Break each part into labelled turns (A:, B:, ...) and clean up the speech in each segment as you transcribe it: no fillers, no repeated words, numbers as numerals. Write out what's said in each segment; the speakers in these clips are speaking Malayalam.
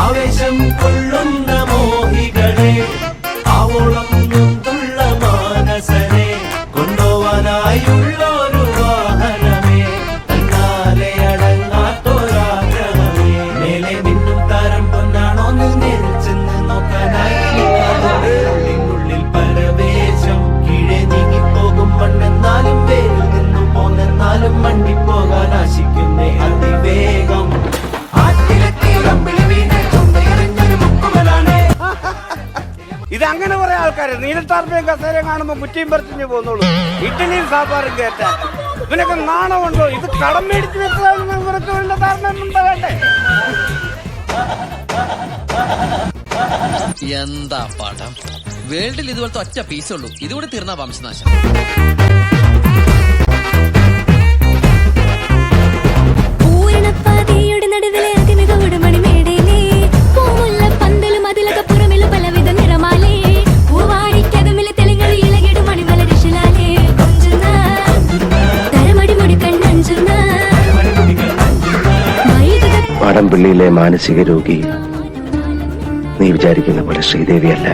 A: ആവേശം കൊള്ളുന്ന മോഹികളെ ആവോളം നൊന്തുള്ള മാനസനെ കൊണ്ടുപോവാനായുള്ളൊരു വാഹനമേ തന്നാലെ അടങ്ങാത്തൊരാഗ്രഹമേ മേലെ മിന്നും താരം പൊന്നാണോന്ന് നേരിച്ചെന്ന് നോക്കാനായി ഉള്ളിനുള്ളിൽ പരവേശം കീഴെ നീങ്ങിപ്പോകും മണ്ണെന്നാലും വേരിൽ നിന്നും പോന്നെന്നാലും മണ്ടിപ്പോകാൻ ആശിക്കുന്നേ അതിവേഗം
B: ഇതങ്ങനെ കുറെ ആൾക്കാര് നീലത്താർപ്പയും കസേരയും കാണുമ്പോ കുറ്റിയും പറിച്ചു പോകുന്നുള്ളൂ. ഇഡ്ഡലിയും സാമ്പാറും കേട്ടാ ഇവനൊക്കെ നാണമുണ്ടോ? ഇത് കടം മേടിച്ച് വെച്ചതാണ്. ഇവർക്ക് വേണ്ട ധാരണ വേണ്ടേ?
C: എന്താ പാഠം? വേൾഡിൽ ഇതുപോലത്തെ ഒറ്റ പീസുള്ളൂ. ഇതുകൂടി തീർന്ന വംശനാശം.
D: മാടമ്പിള്ളിയിലെ മാനസിക രോഗി നീ വിചാരിക്കുന്ന പോലെ ശ്രീദേവിയല്ല.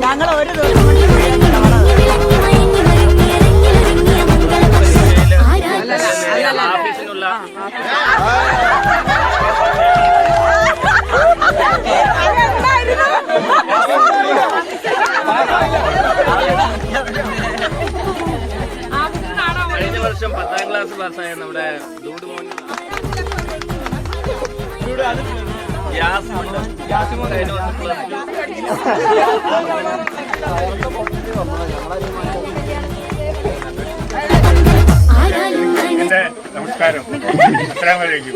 E: ഞങ്ങൾ ഒരു
B: കഴിഞ്ഞ വർഷം 10ാം ക്ലാസ് പാസ്സായ നമ്മുടെ ദൂട് മോൻ
F: നമസ്കാരം. അസ്സലാമലൈക്കും.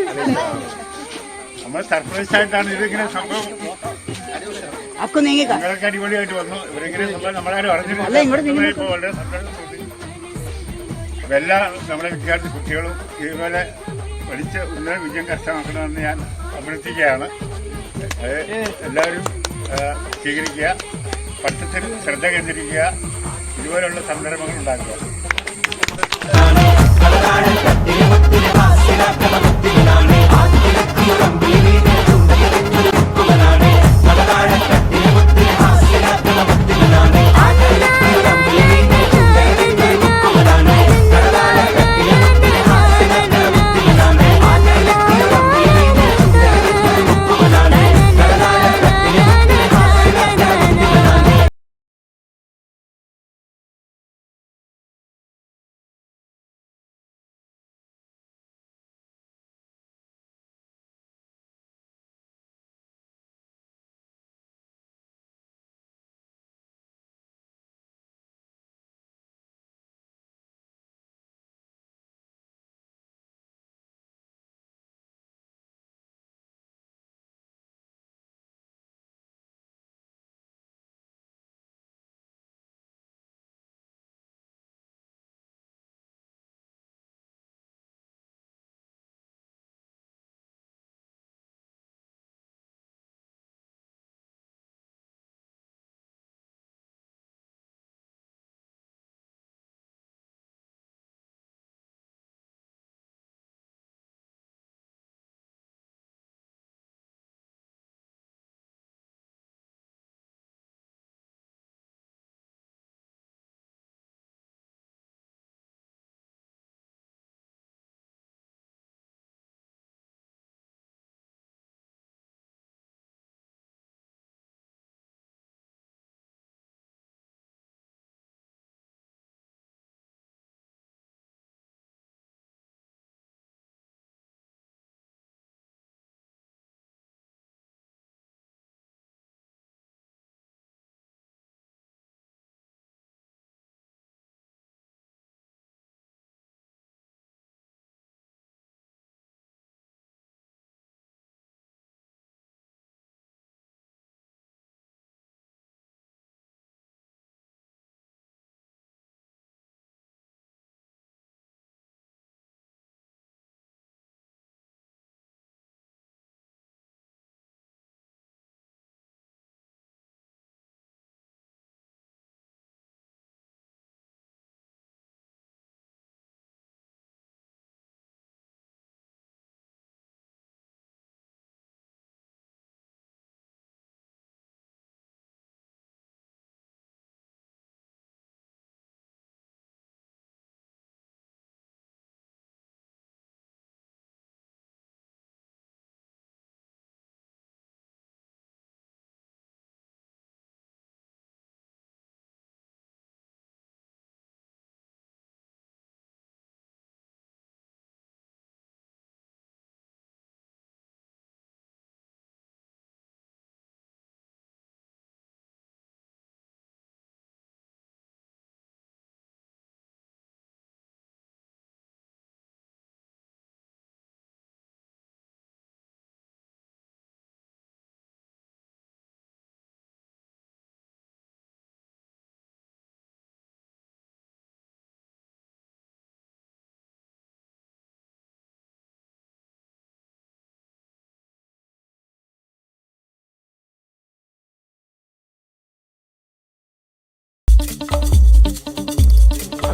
F: നമ്മൾ സർപ്രൈസ് ആയിട്ടാണ് ഇതിങ്ങനെ സംഭവം. നിങ്ങളൊക്കെ അടിപൊളിയായിട്ട് വന്നു. ഇവരിങ്ങനെ സംഭവം നമ്മളാരും അറിഞ്ഞില്ല. ഇപ്പോൾ വളരെ സന്തോഷം തോന്നി. അപ്പം എല്ലാ നമ്മുടെ വിദ്യാർത്ഥി കുട്ടികളും ഇതുപോലെ പഠിച്ച് ഉന്നത വിജയം കരസ്ഥമാക്കണമെന്ന് ഞാൻ അഭ്യർത്ഥിക്കുകയാണ്. അത് എല്ലാവരും സ്വീകരിക്കുക, പഠിത്തത്തിൽ ശ്രദ്ധ കേന്ദ്രീകരിക്കുക, ഇതുപോലുള്ള സംരംഭങ്ങൾ ഉണ്ടാക്കുക.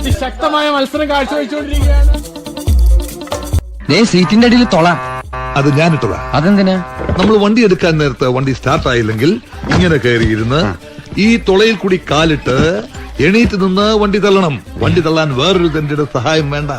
E: അതിശക്തമായ മത്സരം കാഴ്ചവെച്ചുകൊണ്ടിരിക്കുകയാണ്.
C: സീറ്റിന്റെ അടിയിൽ തൊളാം.
G: അത് ഞാനിട്ടതാ.
C: അതെന്തിനാ?
G: നമ്മൾ വണ്ടി എടുക്കാൻ നേരത്തെ വണ്ടി സ്റ്റാർട്ട് ആയില്ലെങ്കിൽ ഇങ്ങനെ കയറിയിരുന്ന് ഈ തുളയിൽ കൂടി കാലിട്ട് എണീറ്റ് നിന്ന് വണ്ടി തള്ളണം. വണ്ടി തള്ളാൻ വേറൊരു തന്റെ സഹായം വേണ്ട.